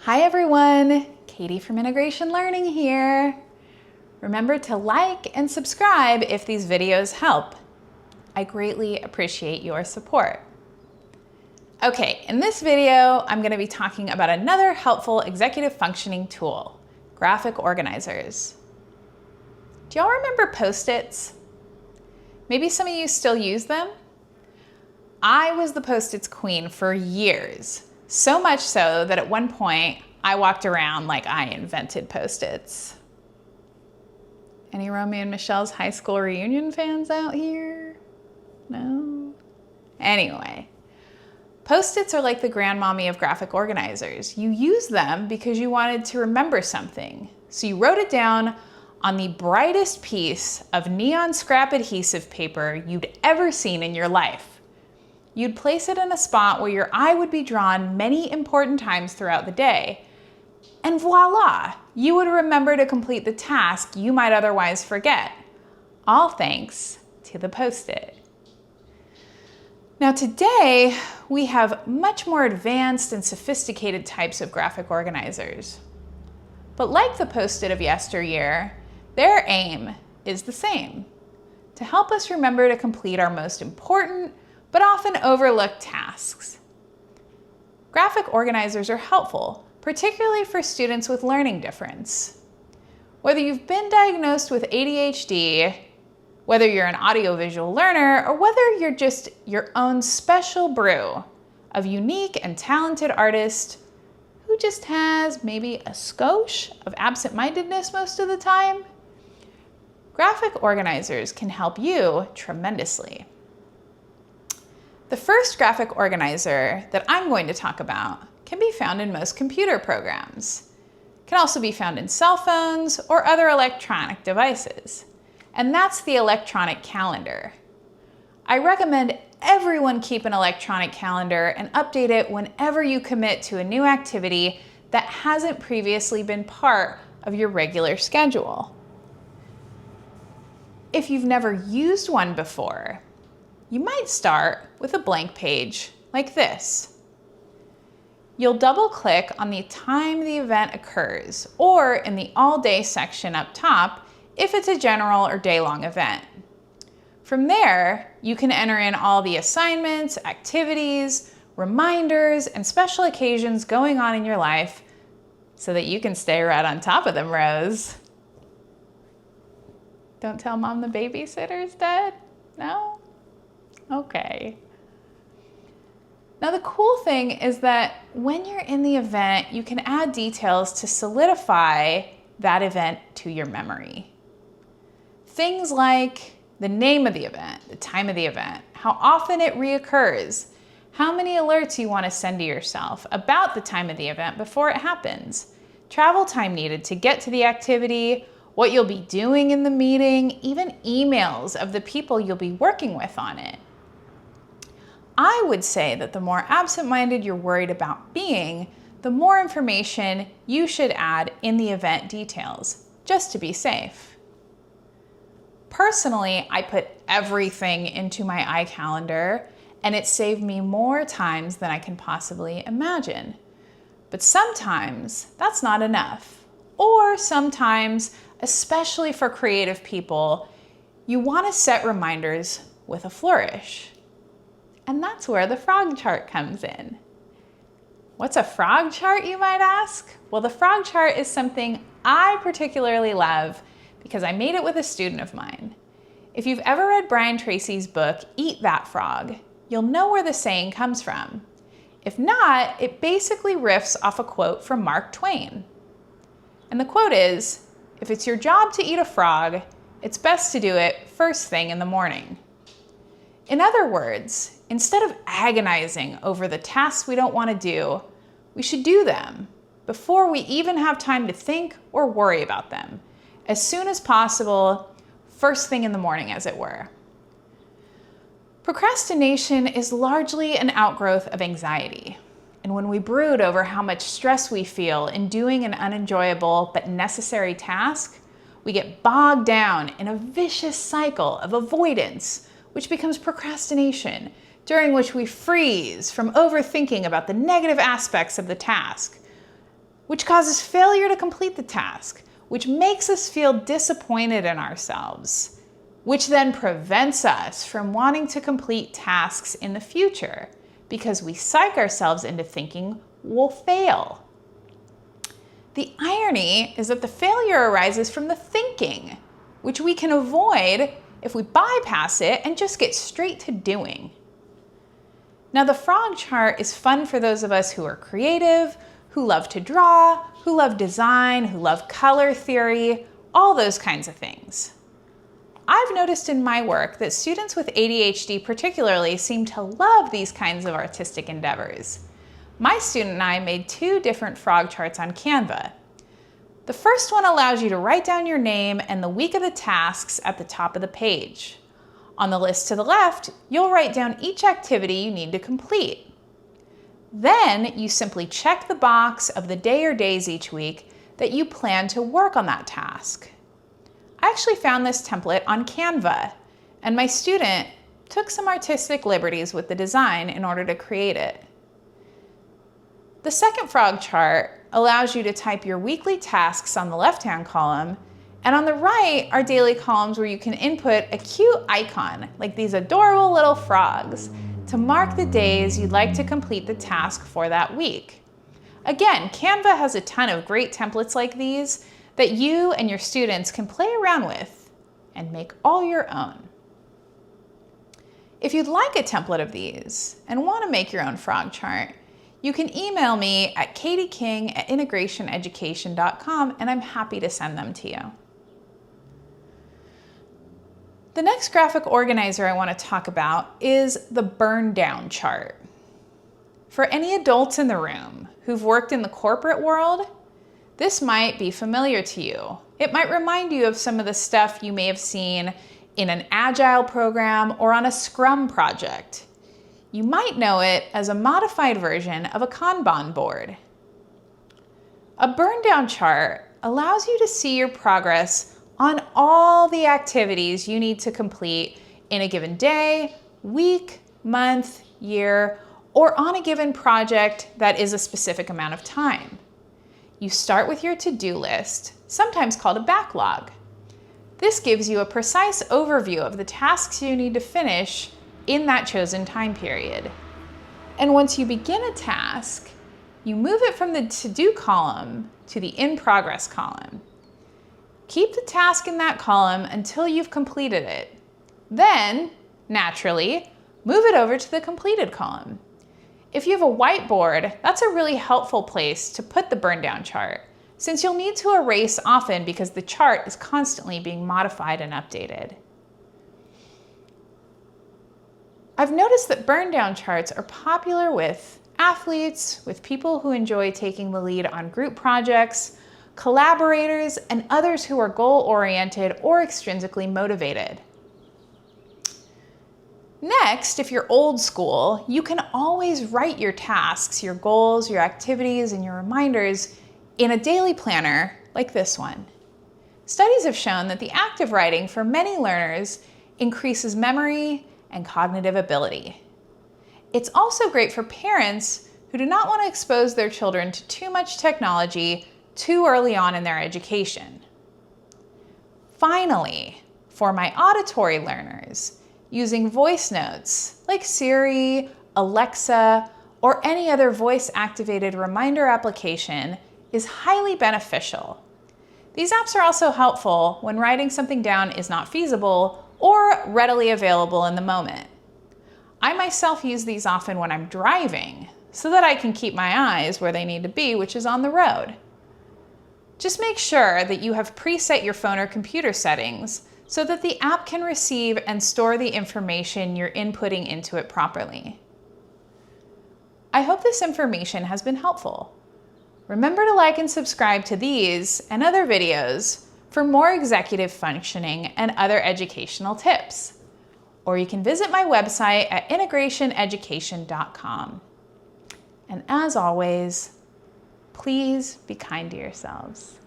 Hi everyone, Katie from Integration Learning here. Remember to like and subscribe if these videos help. I greatly appreciate your support. Okay, in this video, I'm going to be talking about another helpful executive functioning tool, graphic organizers. Do y'all remember Post-its? Maybe some of you still use them? I was the Post-its queen for years. So much so that at one point, I walked around like I invented Post-its. Any Romeo and Michelle's high school reunion fans out here? No? Anyway, Post-its are like the grandmommy of graphic organizers. You use them because you wanted to remember something. So you wrote it down on the brightest piece of neon scrap adhesive paper you'd ever seen in your life. You'd place it in a spot where your eye would be drawn many important times throughout the day. And voila, you would remember to complete the task you might otherwise forget. All thanks to the Post-it. Now today, we have much more advanced and sophisticated types of graphic organizers. But like the Post-it of yesteryear, their aim is the same: to help us remember to complete our most important but often overlooked tasks. Graphic organizers are helpful, particularly for students with learning difference. Whether you've been diagnosed with ADHD, whether you're an audiovisual learner, or whether you're just your own special brew of unique and talented artist who just has maybe a skosh of absent-mindedness most of the time, graphic organizers can help you tremendously. The first graphic organizer that I'm going to talk about can be found in most computer programs. It can also be found in cell phones or other electronic devices. And that's the electronic calendar. I recommend everyone keep an electronic calendar and update it whenever you commit to a new activity that hasn't previously been part of your regular schedule. If you've never used one before, you might start with a blank page like this. You'll double-click on the time the event occurs, or in the all-day section up top if it's a general or day-long event. From there, you can enter in all the assignments, activities, reminders, and special occasions going on in your life so that you can stay right on top of them, Rose. Don't tell mom the babysitter's dead? No? Okay. Now the cool thing is that when you're in the event, you can add details to solidify that event to your memory. Things like the name of the event, the time of the event, how often it reoccurs, how many alerts you want to send to yourself about the time of the event before it happens, travel time needed to get to the activity, what you'll be doing in the meeting, even emails of the people you'll be working with on it. I would say that the more absent-minded you're worried about being, the more information you should add in the event details, just to be safe. Personally, I put everything into my iCalendar, and it saved me more times than I can possibly imagine. But sometimes that's not enough. Or sometimes, especially for creative people, you want to set reminders with a flourish. And that's where the frog chart comes in. What's a frog chart, you might ask? Well, the frog chart is something I particularly love because I made it with a student of mine. If you've ever read Brian Tracy's book, Eat That Frog, you'll know where the saying comes from. If not, it basically riffs off a quote from Mark Twain. And the quote is, "If it's your job to eat a frog, it's best to do it first thing in the morning." In other words, instead of agonizing over the tasks we don't want to do, we should do them before we even have time to think or worry about them, as soon as possible, first thing in the morning, as it were. Procrastination is largely an outgrowth of anxiety. And when we brood over how much stress we feel in doing an unenjoyable but necessary task, we get bogged down in a vicious cycle of avoidance, which becomes procrastination, during which we freeze from overthinking about the negative aspects of the task, which causes failure to complete the task, which makes us feel disappointed in ourselves, which then prevents us from wanting to complete tasks in the future because we psych ourselves into thinking we'll fail. The irony is that the failure arises from the thinking, which we can avoid if we bypass it and just get straight to doing. Now, the frog chart is fun for those of us who are creative, who love to draw, who love design, who love color theory, all those kinds of things. I've noticed in my work that students with ADHD particularly seem to love these kinds of artistic endeavors. My student and I made 2 different frog charts on Canva. The first one allows you to write down your name and the week of the tasks at the top of the page. On the list to the left, you'll write down each activity you need to complete. Then you simply check the box of the day or days each week that you plan to work on that task. I actually found this template on Canva, and my student took some artistic liberties with the design in order to create it. The second frog chart allows you to type your weekly tasks on the left-hand column, and on the right are daily columns where you can input a cute icon, like these adorable little frogs, to mark the days you'd like to complete the task for that week. Again, Canva has a ton of great templates like these that you and your students can play around with and make all your own. If you'd like a template of these and want to make your own frog chart, you can email me at katieking@integrationeducation.com and I'm happy to send them to you. The next graphic organizer I want to talk about is the burn down chart. For any adults in the room who've worked in the corporate world, this might be familiar to you. It might remind you of some of the stuff you may have seen in an Agile program or on a Scrum project. You might know it as a modified version of a Kanban board. A burn down chart allows you to see your progress on all the activities you need to complete in a given day, week, month, year, or on a given project that is a specific amount of time. You start with your to-do list, sometimes called a backlog. This gives you a precise overview of the tasks you need to finish in that chosen time period. And once you begin a task, you move it from the to-do column to the in-progress column. Keep the task in that column until you've completed it. Then, naturally, move it over to the completed column. If you have a whiteboard, that's a really helpful place to put the burn down chart, since you'll need to erase often because the chart is constantly being modified and updated. I've noticed that burn down charts are popular with athletes, with people who enjoy taking the lead on group projects, collaborators, and others who are goal-oriented or extrinsically motivated. Next, if you're old school, you can always write your tasks, your goals, your activities, and your reminders in a daily planner like this one. Studies have shown that the act of writing for many learners increases memory and cognitive ability. It's also great for parents who do not want to expose their children to too much technology too early on in their education. Finally, for my auditory learners, using voice notes like Siri, Alexa, or any other voice-activated reminder application is highly beneficial. These apps are also helpful when writing something down is not feasible or readily available in the moment. I myself use these often when I'm driving so that I can keep my eyes where they need to be, which is on the road. Just make sure that you have preset your phone or computer settings so that the app can receive and store the information you're inputting into it properly. I hope this information has been helpful. Remember to like and subscribe to these and other videos for more executive functioning and other educational tips. Or you can visit my website at integrationeducation.com. And as always, please be kind to yourselves.